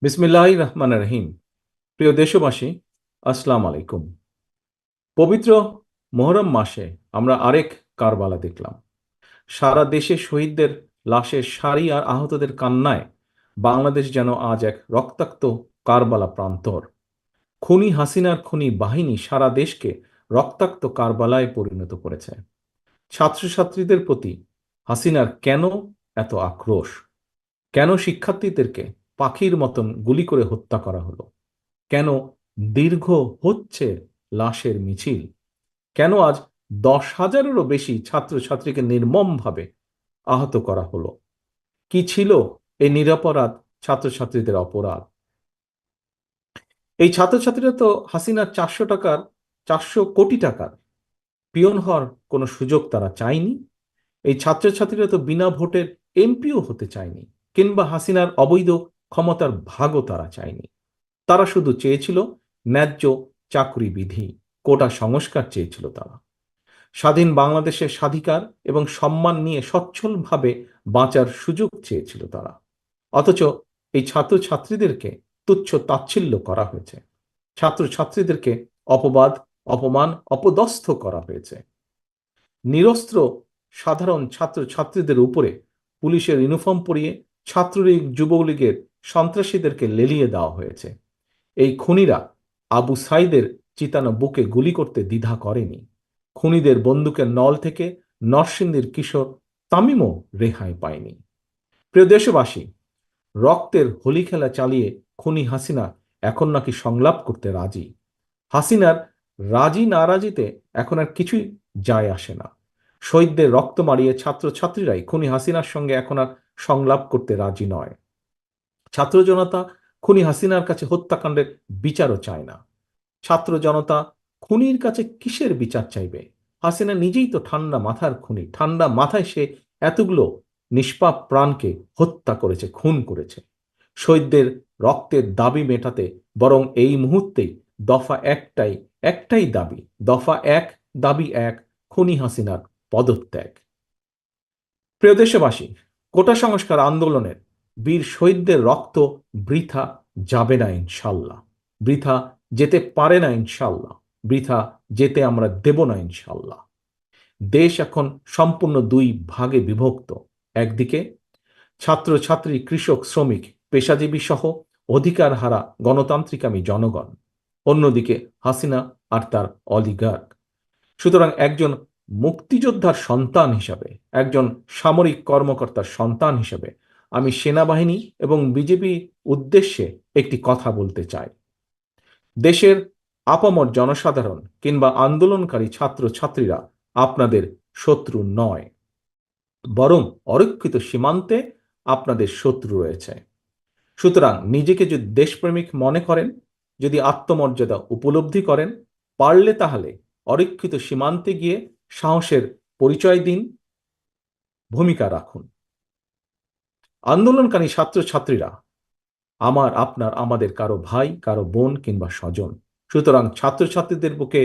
বিসমিল্লাহির রহমানির রহিম। প্রিয় দেশবাসী, আসসালামু আলাইকুম। পবিত্র মুহররম মাসে আমরা আরেক কারবালা দেখলাম। সারা দেশে শহীদদের লাশের সারি আর আহতদের কান্নায় বাংলাদেশ যেন আজ এক রক্তাক্ত কারবালা প্রান্তর। খুনি হাসিনার খুনি বাহিনী সারা দেশকে রক্তাক্ত কারবালায় পরিণত করেছে। ছাত্রছাত্রীদের প্রতি হাসিনার কেন এত আক্রোশ? কেন শিক্ষার্থীদেরকে পাখির মতন গুলি করে হত্যা করা হলো? কেন দীর্ঘ হচ্ছে লাশের মিছিল? কেন আজ 10,000-এরও বেশি ছাত্রছাত্রীকে নির্মমভাবে আহত করা হলো? কি ছিল এই নিরপরাধ ছাত্রছাত্রীদের অপরাধ? এই ছাত্রছাত্রীরা তো হাসিনার 400 কোটি টাকার পিয়ন হওয়ার কোনো সুযোগ তারা চায়নি। এই ছাত্রছাত্রীরা তো বিনা ভোটের এমপিও হতে চায়নি, কিংবা হাসিনার অবৈধ ক্ষমতার ভাগও তারা চায়নি। তারা শুধু চেয়েছিল ন্যায্য চাকরি বিধি, কোটা সংস্কার চেয়েছিল তারা। স্বাধীন বাংলাদেশের স্বাধিকার এবং সম্মান নিয়ে সচ্ছলভাবে বাঁচার সুযোগ চেয়েছিল তারা। অথচ এই ছাত্রছাত্রীদেরকে তুচ্ছ তাচ্ছিল্য করা হয়েছে। ছাত্রছাত্রীদেরকে অপবাদ, অপমান, অপদস্থ করা হয়েছে। নিরস্ত্র সাধারণ ছাত্রছাত্রীদের উপরে পুলিশের ইউনিফর্ম পরিয়ে ছাত্রলীগ, যুবলীগের সন্ত্রাসীদেরকে লেলিয়ে দেওয়া হয়েছে। এই খুনিরা আবু সাইদের চিতানো বুকে গুলি করতে দ্বিধা করেনি। খুনিদের বন্দুকের নল থেকে নরসিংদীর কিশোর তামিমও রেহাই পায়নি। প্রিয় দেশবাসী, রক্তের হোলি খেলা চালিয়ে খুনি হাসিনা এখন নাকি সংলাপ করতে রাজি। হাসিনার রাজি নারাজিতে এখন আর কিছুই যায় আসে না। শহীদদের রক্ত মারিয়ে ছাত্রছাত্রীরাই খুনি হাসিনার সঙ্গে এখন আর সংলাপ করতে রাজি নয়। ছাত্র জনতা খুনি হাসিনার কাছে হত্যাকাণ্ডের বিচারও চায় না। ছাত্র জনতা খুনির কাছে কিসের বিচার চাইবে? হাসিনা নিজেই তো ঠান্ডা মাথার খুনি। ঠান্ডা মাথায় সে এতগুলো নিষ্পাপ প্রাণকে হত্যা করেছে, খুন করেছে। শহীদদের রক্তের দাবি মেটাতে বরং এই মুহূর্তেই দফা একটাই, একটাই দাবি, দফা এক, দাবি এক, খুনি হাসিনার পদত্যাগ। প্রিয় দেশবাসী, কোটা সংস্কার আন্দোলনের বীর শহীদদের রক্ত বৃথা যাবে না ইনশাল্লাহ। বৃথা যেতে পারে না ইনশাল্লাহ। বৃথা যেতে আমরা দেব না ইনশাল্লাহ। দেশ এখন সম্পূর্ণ দুই ভাগে বিভক্ত। একদিকে ছাত্রছাত্রী, কৃষক, শ্রমিক, পেশাজীবী সহ অধিকার হারা গণতান্ত্রিকামী জনগণ। অন্যদিকে হাসিনা আর তার অলিগার্ক। সুতরাং একজন মুক্তিযোদ্ধার সন্তান হিসাবে, একজন সামরিক কর্মকর্তার সন্তান হিসাবে আমি সেনাবাহিনী এবং বিজেপি উদ্দেশ্যে একটি কথা বলতে চাই। দেশের আপামর জনসাধারণ কিংবা আন্দোলনকারী ছাত্রছাত্রীরা আপনাদের শত্রু নয়, বরং অরক্ষিত সীমান্তে আপনাদের শত্রু রয়েছে। সুতরাং নিজেকে যদি দেশপ্রেমিক মনে করেন, যদি আত্মমর্যাদা উপলব্ধি করেন, পারলে তাহলে অরক্ষিত সীমান্তে গিয়ে সাহসের পরিচয় দিন, ভূমিকা রাখুন। আন্দোলনকারী ছাত্রছাত্রীরা আমার, আপনার, আমাদের কারো ভাই, কারো বোন কিংবা স্বজন। সুতরাং ছাত্রছাত্রীদের বুকে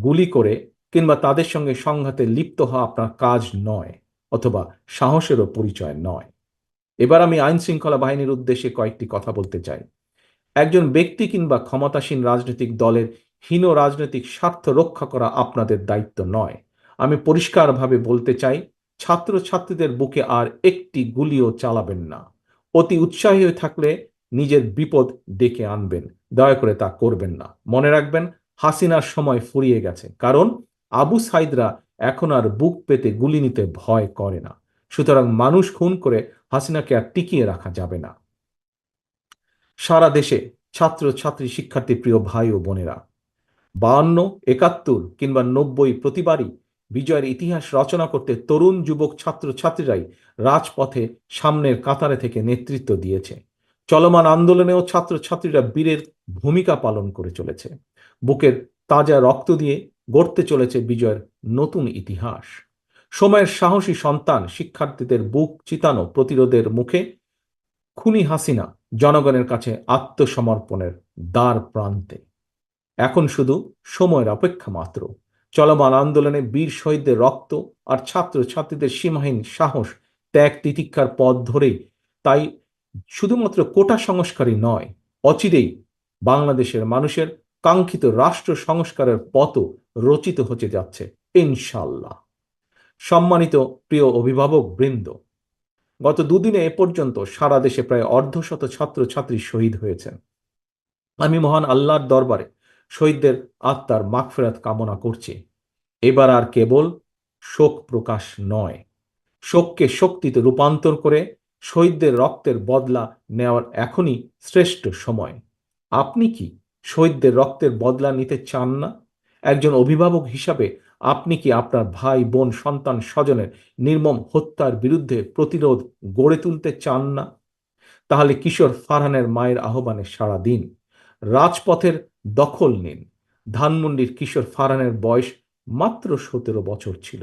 গুলি করে কিংবা তাদের সঙ্গে সংঘাতে লিপ্ত হওয়া আপনার কাজ নয়, অথবা সাহসেরও পরিচয় নয়। এবার আমি আইন শৃঙ্খলা বাহিনীর উদ্দেশ্যে কয়েকটি কথা বলতে চাই। একজন ব্যক্তি কিংবা ক্ষমতাসীন রাজনৈতিক দলের হীন রাজনৈতিক স্বার্থ রক্ষা করা আপনাদের দায়িত্ব নয়। আমি পরিষ্কারভাবে বলতে চাই, ছাত্রছাত্রীদের বুকে আর একটি গুলিও চালাবেন না। অতি উৎসাহী হয়ে থাকলে নিজের বিপদ ডেকে আনবেন। দয়া করে তা করবেন না। মনে রাখবেন, হাসিনার সময় ফুরিয়ে গেছে, কারণ আবু সাইদরা এখন আর বুক পেতে গুলি নিতে ভয় করে না। সুতরাং মানুষ খুন করে হাসিনাকে আর টিকিয়ে রাখা যাবে না। সারা দেশে ছাত্রছাত্রী, শিক্ষার্থী, প্রিয় ভাই ও বোনেরা, 52, 71 কিংবা 90 প্রতিবারই বিজয়ের ইতিহাস রচনা করতে তরুণ যুবক ছাত্রছাত্রীরাই রাজপথে সামনের কাতারে থেকে নেতৃত্ব দিয়েছে। চলমান আন্দোলনেও ছাত্রছাত্রীরা বীরের ভূমিকা পালন করে চলেছে। বুকের তাজা রক্ত দিয়ে গড়তে চলেছে বিজয়ের নতুন ইতিহাস। সময়ের সাহসী সন্তান শিক্ষার্থীদের বুক চিতানো প্রতিরোধের মুখে খুনি হাসিনা জনগণের কাছে আত্মসমর্পণের দ্বার প্রান্তে। এখন শুধু সময়ের অপেক্ষা মাত্র। চলমান আন্দোলনে বীর শহীদদের রক্ত আর ছাত্রছাত্রীদের সীমাহীন সাহস, ত্যাগ, তিতিক্ষার পথ ধরেই তাই শুধুমাত্র কোটা সংস্কারই নয়, অচিরেই বাংলাদেশের মানুষের কাঙ্ক্ষিত রাষ্ট্র সংস্কারের পথও রচিত হতে যাচ্ছে ইনশাল্লাহ। সম্মানিত প্রিয় অভিভাবক বৃন্দ, গত দুদিনে এ পর্যন্ত সারা দেশে প্রায় অর্ধশত ছাত্রছাত্রী শহীদ হয়েছেন। আমি মহান আল্লাহর দরবারে শহীদদের আত্মার মাগফিরাত কামনা করছি। এবার আর কেবল শোক প্রকাশ নয়, শোককে শক্তিতে রূপান্তর করে শহীদদের রক্তের বদলা নেওয়ার এখনই শ্রেষ্ঠ সময়। আপনি কি শহীদদের রক্তের বদলা নিতে চান না? একজন অভিভাবক হিসাবে আপনি কি আপনার ভাই বোন সন্তান স্বজনের নির্মম হত্যার বিরুদ্ধে প্রতিরোধ গড়ে তুলতে চান না? তাহলে কিশোর ফারহানের মায়ের আহ্বানে সাড়া দিন, রাজপথের দখল নিন। ধানমন্ডির কিশোর ফারহানের বয়স মাত্র 17 বছর ছিল।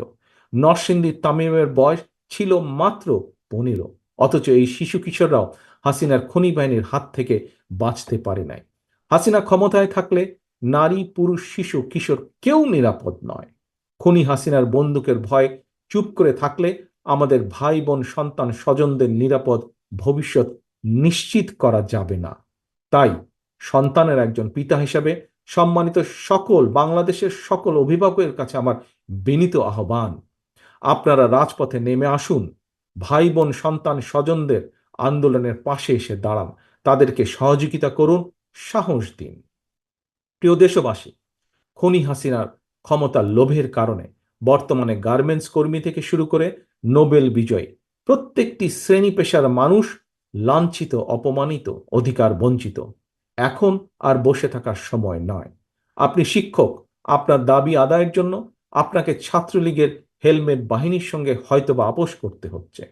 নরসিংদীর তামিমের বয়স ছিল মাত্র 15। অথচ এই শিশু কিশোররাও হাসিনার খনি বাহিনীর হাত থেকে বাঁচতে পারে নাই। হাসিনা ক্ষমতায় থাকলে নারী পুরুষ শিশু কিশোর কেউ নিরাপদ নয়। খুনি হাসিনার বন্দুকের ভয় চুপ করে থাকলে আমাদের ভাই বোন সন্তান স্বজনদের নিরাপদ ভবিষ্যৎ নিশ্চিত করা যাবে না। তাই সন্তানের একজন পিতা হিসাবে সম্মানিত সকল বাংলাদেশের সকল অভিভাবকের কাছে আমার বিনীত আহ্বান, আপনারা রাজপথে নেমে আসুন। ভাই বোন সন্তান স্বজনদের আন্দোলনের পাশে এসে দাঁড়ান, তাদেরকে সহযোগিতা করুন, সাহস দিন। প্রিয় দেশবাসী, খনি হাসিনার ক্ষমতার লোভের কারণে বর্তমানে গার্মেন্টস কর্মী থেকে শুরু করে নোবেল বিজয়ী প্রত্যেকটি শ্রেণী পেশার মানুষ লাঞ্ছিত, অপমানিত, অধিকার বঞ্চিত। এখন আর বসে থাকার সময় নয়। আপনি শিক্ষক, আপনার দাবি আদায়ের জন্য আপনাকে ছাত্রলীগের হেলমেট বাহিনীর সঙ্গে হয়তোবা আপোস করতে হচ্ছে।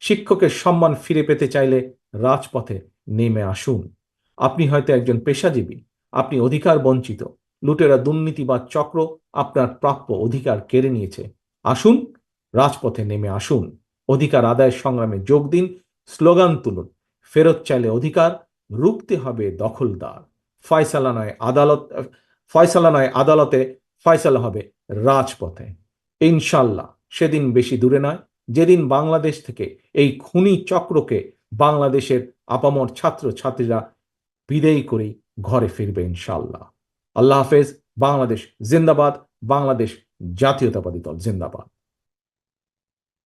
শিক্ষকের সম্মান ফিরে পেতে চাইলে রাজপথে নেমে আসুন। আপনি হয়তো একজন পেশাজীবী, আপনি অধিকার বঞ্চিত, লুটেরা দুর্নীতিবাদ চক্র আপনার প্রাপ্য অধিকার কেড়ে নিয়েছে। আসুন, রাজপথে নেমে আসুন, অধিকার আদায়ের সংগ্রামে যোগ দিন, স্লোগান তুলুন। ফেরত চাইলে অধিকার, রুখতে হবে দখলদার। ফয়সালা নয় আদালত, ফয়সালা নয় আদালতে, ফয়সালা হবে রাজপথে। ইনশাল্লাহ সেদিন বেশি দূরে নয়, যেদিন বাংলাদেশ থেকে এই খুনি চক্রকে বাংলাদেশের আপামর ছাত্র ছাত্রীরা বিদায়ী করেই ঘরে ফিরবে ইনশাল্লাহ। আল্লাহ হাফেজ। বাংলাদেশ জিন্দাবাদ। বাংলাদেশ জাতীয়তাবাদী দল জিন্দাবাদ।